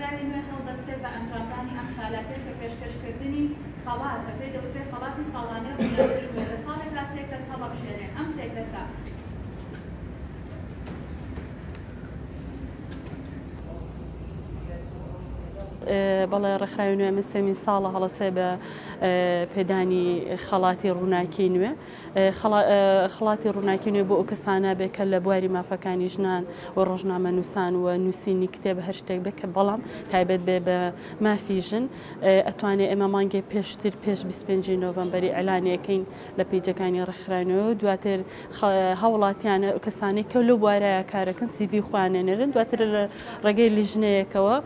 ڕێکخراوی نوێ هەڵدەستێت بە ئەنجامدانی ئەم چالاکیە کە پێشکەشکردنی خەڵاتە پێی دەوترێت خەڵاتی ساڵانەی ڕووناکیی نوێ لە ساڵێکدا 3 کەس هەڵەبژێرێن. ئەم 3 کەسە بەڵێ ڕێکخراوی نوێ من سێمین ساڵە هەڵەسێ بە پێدانی خەڵاتی ڕووناکی نوێ. خەڵاتی ڕووناکی نوێ بۆ ئەو کەسانە بێت کە لە بواری مافەکانی ژنان و ڕۆژنامە نووسان و نووسینی کتێب هەر شتێک بکە، بەڵام تایبەت بێ بە مافی ژن ئەتوانێت ئێمە مانگی پێشتر پێش 25 نۆڤەمبەری ئەلانەکەین لە پیجەکانی ڕێکخراوی و دواتر هاوڵاتیانە کەسانی کە لەو بوارایە کارەکەن سیڤی خوانێنێرن، دواتر لە ڕێگەی لیژنەیەکەوە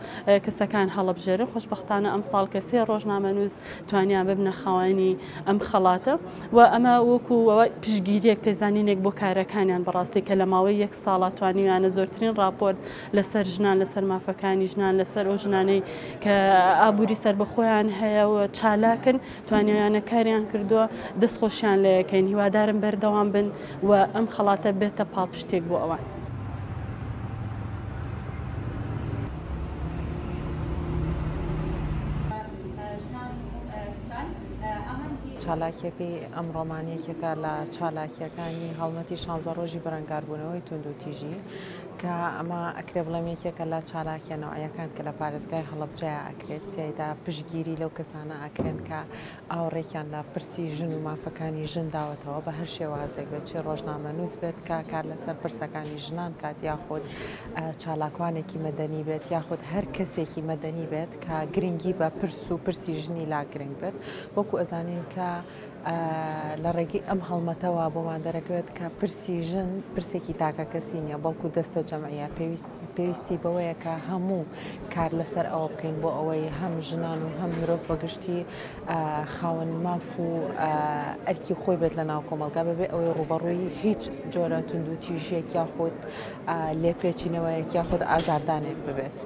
کەسەکان هەڵەبژێرن. خۆشبەختانە ئەم ساڵ کە 3 ڕۆژنامە نووس توانیان ببنە خاوەنی ئەم خەڵاتە و ئەمە وەکو پشگیریەک پێزانینێک بۆ کارەکانیان بەڕاستی کە لە ماوەی 1 ساڵە توانیویانە زۆرترین راپۆرت لەسەر ژنان لەسەر مافەکانی ژنان لەسەر ئەو ژنانەی کە ئابووری سەربەخۆیان هەیە و چالاکن توانیویانە کاریان کردووە دەستخۆشیان لەکەین. هیوادارم بەردەوام بن و ئەم خەڵاتە بێتە پاڵپشتێک بۆ ئەوان. چالاکیەکەی ئەم ڕۆمانیەکێکە لە چالاکیەکانی هەڵمەتی 16 ڕۆژی بەرەنگاربوونەوەی تونند و تیژی کە ئەمە ئەکرێ بڵێمێکێکە لە چالاکیەنەوەیەکان کە لە پارێزگای هەڵەبجەیە ئەکرێت تێدا پشگیری لەو کەسانە ئەکرێن کە ئاوڕێکیان لە پرسی ژن و مافەکانی ژن داوەتەوە بە هەر شێوازێک بێت، چی ڕۆژنامە نووس بێت کە کار لەسەر پرسەکانی ژنان کات، یاخود چالاکوانێکی مەدەنی بێت، یاخود هەر کەسێکی مەدەنی بێت کە گرنگی بە پرس و پرسی ژنی لا گرنگ بێت. وەکو ئەزانین کە لە ڕێگەی ئەم هەڵمەتەوە بۆمان دەرەکەوێت کە پرسی ژن پرسێکی تاکە کەسی نییە، بەڵکو دەستە جەمعیە پێویستی بەوەیە کە هەموو کار لەسەر ئەوە بکەین بۆ ئەوەی هەم ژنان و هەم مرۆڤ بەگشتی خاوەن ماف و ئەرکی خۆی بێت لە ناو کۆمەلگا بەبێ ئەوەی ڕوبەڕووی هیچ جۆرە تونند و تیژێک یاخود لێپێچینەوەیەک یاخود ئازاردانێک ببێت.